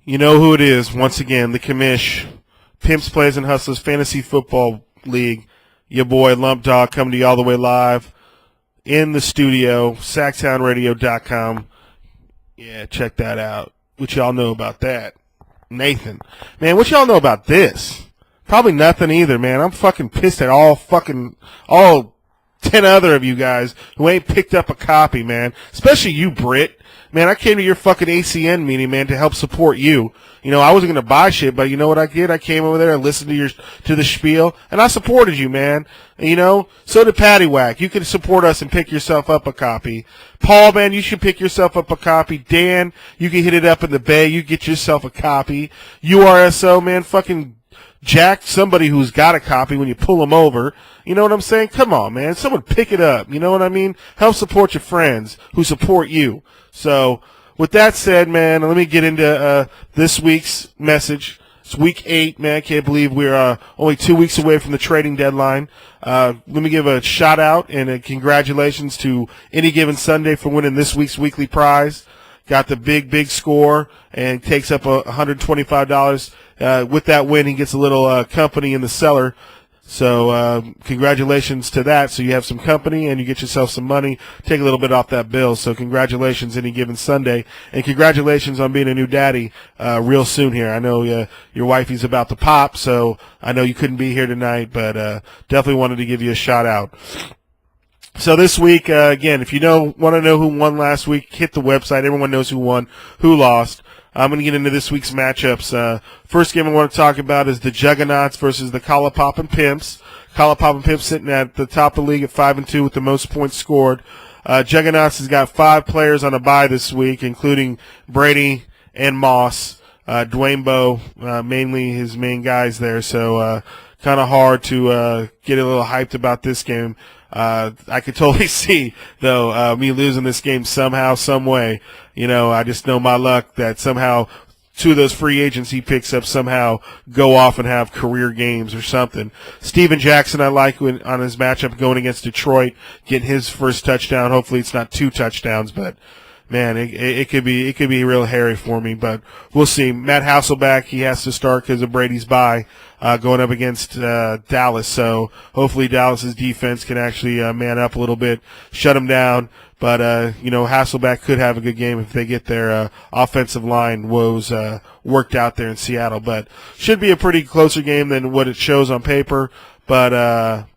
You know who it is. Once again, the Commish, Pimps, Plays, and Hustlers Fantasy Football League. Your boy Lump Dog coming to you all the way live in the studio, sacktownradio.com. Yeah, check that out. What y'all know about that? Nathan. Man, what y'all know about this? Probably nothing either, man. I'm fucking pissed at all 10 other of you guys who ain't picked up a copy, man. Especially you, Britt. Man, I came to your fucking ACN meeting, man, to help support you. You know, I wasn't going to buy shit, but you know what I did? I came over there and listened to the spiel, and I supported you, man. And, you know, so did Patty Whack. You can support us and pick yourself up a copy. Paul, man, you should pick yourself up a copy. Dan, you can hit it up in the bay. You get yourself a copy. URSO, man, fucking jack somebody who's got a copy when you pull them over. You know what I'm saying? Come on, man. Someone pick it up. You know what I mean? Help support your friends who support you. So, with that said, man, let me get into this week's message. It's week 8, man. I can't believe we're only 2 weeks away from the trading deadline. Let me give a shout-out and a congratulations to Any Given Sunday for winning this week's weekly prize. Got the big score and takes up $125. With that win, he gets a little company in the cellar. So congratulations to that. So you have some company and you get yourself some money. Take a little bit off that bill. So congratulations Any Given Sunday. And congratulations on being a new daddy real soon here. I know your wifey's about to pop, so I know you couldn't be here tonight, but definitely wanted to give you a shout out. So this week, again, if you want to know who won last week, hit the website. Everyone knows who won, who lost. I'm going to get into this week's matchups. First game I want to talk about is the Juggernauts versus the Collapop Pimps. Collapop Pimps sitting at the top of the league at 5-2 with the most points scored. Juggernauts has got 5 players on a bye this week, including Brady and Moss. Dwayne Bowe, mainly his main guys there, so kind of hard to get a little hyped about this game. I could totally see, though, me losing this game somehow, some way. You know, I just know my luck that somehow 2 of those free agents he picks up somehow go off and have career games or something. Steven Jackson I like on his matchup going against Detroit, getting his first touchdown. Hopefully it's not 2 touchdowns, but man, it could be real hairy for me, but we'll see. Matt Hasselbeck, he has to start because of Brady's bye, going up against Dallas. So hopefully Dallas's defense can actually man up a little bit, shut him down. But Hasselbeck could have a good game if they get their offensive line woes worked out there in Seattle. But should be a pretty closer game than what it shows on paper. But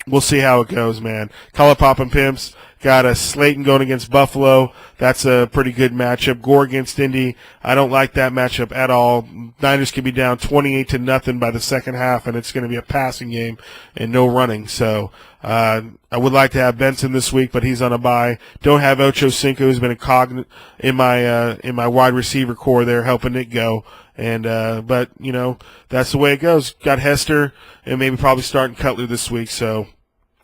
we'll see how it goes, man. Collapop and Pimps got a Slayton going against Buffalo. That's a pretty good matchup. Gore against Indy. I don't like that matchup at all. Niners could be down 28-0 by the second half, and it's going to be a passing game and no running. So I would like to have Benson this week, but he's on a bye. Don't have Ocho Cinco, who's been a cog in my wide receiver core there, helping it go. And but that's the way it goes. Got Hester and maybe probably starting Cutler this week. So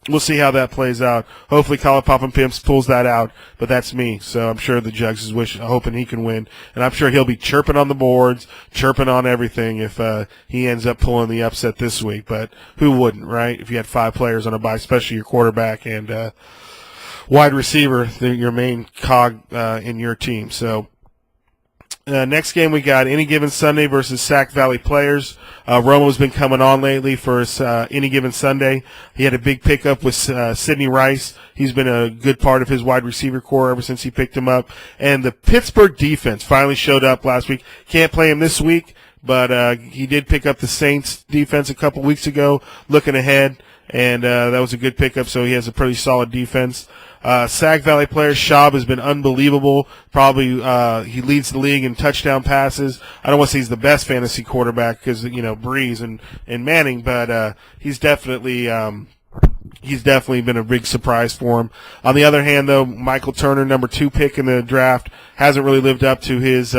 we'll see how that plays out. Hopefully Collapop and Pimps pulls that out, but that's me. So I'm sure the Jugs is hoping he can win. And I'm sure he'll be chirping on the boards, chirping on everything if he ends up pulling the upset this week. But who wouldn't, right? If you had 5 players on a bye, especially your quarterback and wide receiver, your main cog in your team. So next game we got Any Given Sunday versus Sac Valley Players. Romo's been coming on lately for Any Given Sunday. He had a big pickup with Sidney Rice. He's been a good part of his wide receiver core ever since he picked him up. And the Pittsburgh defense finally showed up last week. Can't play him this week, but he did pick up the Saints defense a couple weeks ago, looking ahead. And that was a good pickup, so he has a pretty solid defense. Sac Valley player Schaub has been unbelievable. Probably he leads the league in touchdown passes. I don't want to say he's the best fantasy quarterback because Breeze and Manning, but he's definitely been a big surprise for him. On the other hand, though, Michael Turner, number 2 pick in the draft, hasn't really lived up to his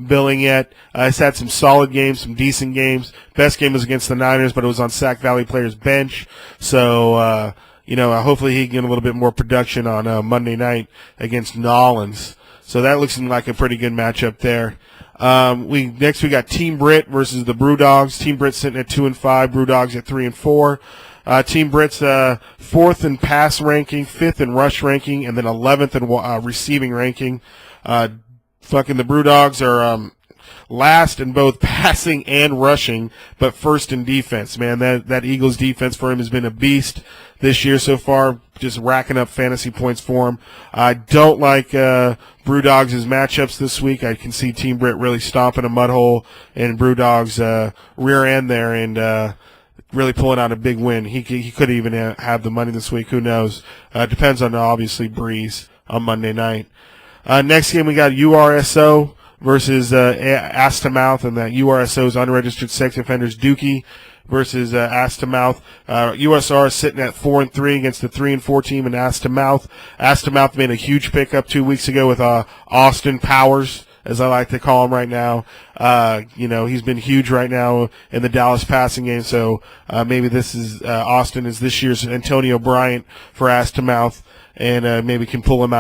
billing yet. He's had some solid games, some decent games. Best game was against the Niners, but it was on Sac Valley players' bench. So hopefully he can get a little bit more production on Monday night against Nolans. So that looks like a pretty good matchup there. We got Team Brit versus the Brewdogs. Team Brit sitting at 2-5, Brewdogs at 3-4. Team Brit's 4th in pass ranking, 5th in rush ranking, and then 11th in receiving ranking. The Brewdogs are last in both passing and rushing, but first in defense. Man, that Eagles defense for him has been a beast this year so far, just racking up fantasy points for him. I don't like Brewdogs' matchups this week. I can see Team Britt really stomping a mud hole in Brewdogs' rear end there and really pulling out a big win. He could even have the money this week. Who knows? Depends on, obviously, Breeze on Monday night. Next game, we got URSO versus Astamouth, and that URSO's unregistered sex offenders Dookie versus Astamouth. USR is sitting at 4-3 against the 3-4 team in Astamouth. Astamouth made a huge pickup 2 weeks ago with Austin Powers, as I like to call him right now. He's been huge right now in the Dallas passing game, so maybe this is Austin is this year's Antonio Bryant for Astamouth, and maybe can pull him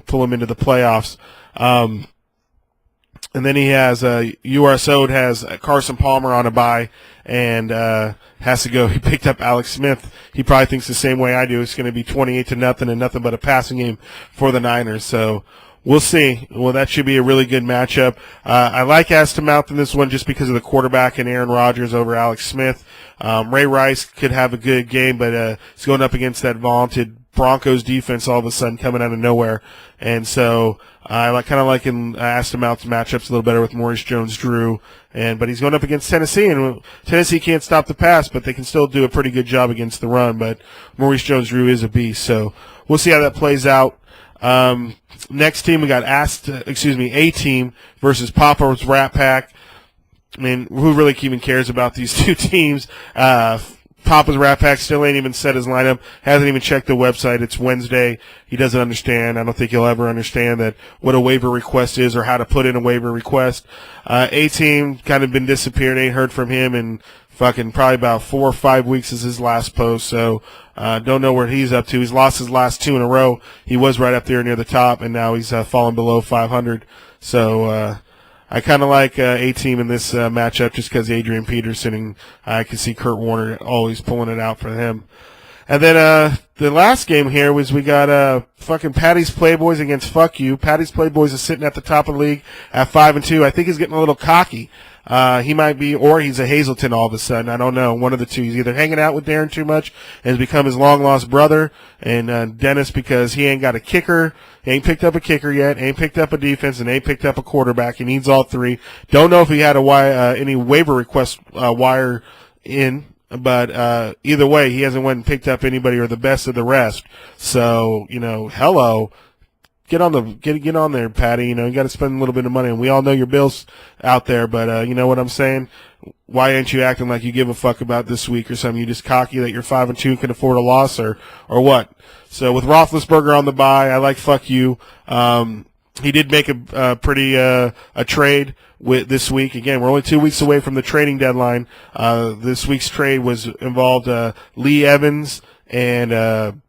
pull him into the playoffs. And then he has URSO has Carson Palmer on a bye and has to go. He picked up Alex Smith. He probably thinks the same way I do. It's going to be 28-0 and nothing but a passing game for the Niners. So we'll see. Well, that should be a really good matchup. I like Astamouth in this one just because of the quarterback and Aaron Rodgers over Alex Smith. Ray Rice could have a good game, but he's going up against that vaunted Broncos defense all of a sudden coming out of nowhere. And so I kind of like Astamouth's matchups a little better with Maurice Jones-Drew. But he's going up against Tennessee, and Tennessee can't stop the pass, but they can still do a pretty good job against the run. But Maurice Jones-Drew is a beast, so we'll see how that plays out. Next team, we got A-Team versus Papa's Rat Pack. I mean, who really even cares about these two teams? Papa's Rat Pack still ain't even set his lineup, hasn't even checked the website. It's Wednesday. He doesn't understand. I don't think he'll ever understand that what a waiver request is or how to put in a waiver request. A-Team kind of been disappeared. Ain't heard from him in fucking probably about 4 or 5 weeks is his last post, so don't know where he's up to. He's lost his last 2 in a row. He was right up there near the top, and now he's fallen below 500. So I kind of like A-Team in this matchup just because Adrian Peterson, and I can see Kurt Warner always pulling it out for him. And then the last game here was we got fucking Patty's Playboys against Fuck You. Patty's Playboys is sitting at the top of the league at 5-2. I think he's getting a little cocky. He might be, or he's a Hazleton all of a sudden. I don't know. One of the two. He's either hanging out with Darren too much and has become his long-lost brother, and Dennis because he ain't got a kicker. He ain't picked up a kicker yet, ain't picked up a defense, and ain't picked up a quarterback. He needs all three. Don't know if he had any waiver request wire in, but either way, he hasn't went and picked up anybody or the best of the rest. So, hello. Get on there, Patty. You got to spend a little bit of money, and we all know your bills out there. But you know what I'm saying? Why aren't you acting like you give a fuck about this week or something? You just cocky that you're 5-2 and can afford a loss, or what? So with Roethlisberger on the bye, I like Fuck You. He did make a trade with this week. Again, we're only 2 weeks away from the trading deadline. This week's trade involved Lee Evans and.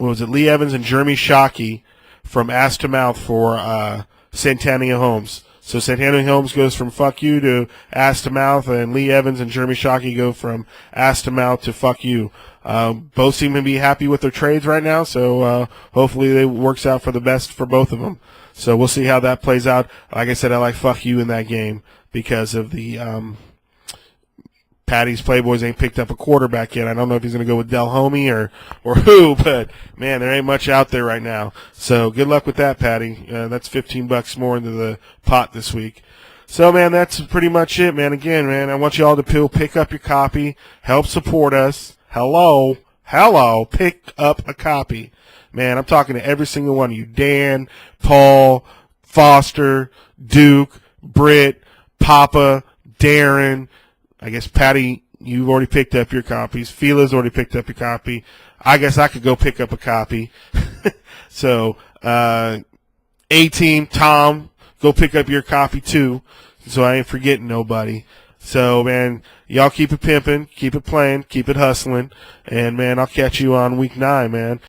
Lee Evans and Jeremy Shockey from Ass to Mouth for Santana Holmes. So Santana Holmes goes from Fuck You to Ass to Mouth, and Lee Evans and Jeremy Shockey go from Ass to Mouth to Fuck You. Both seem to be happy with their trades right now, so hopefully it works out for the best for both of them. So we'll see how that plays out. Like I said, I like Fuck You in that game because of the Patty's Playboys ain't picked up a quarterback yet. I don't know if he's going to go with Del Homey or who, but, man, there ain't much out there right now. So good luck with that, Patty. That's $15 more into the pot this week. So, man, that's pretty much it, man. Again, man, I want you all to pick up your copy, help support us. Hello, pick up a copy. Man, I'm talking to every single one of you. Dan, Paul, Foster, Duke, Britt, Papa, Darren. I guess, Patty, you've already picked up your copies. Fila's already picked up your copy. I guess I could go pick up a copy. So, A-Team, Tom, go pick up your copy too, so I ain't forgetting nobody. So, man, y'all keep it pimping, keep it playing, keep it hustling, and, man, I'll catch you on week 9, man.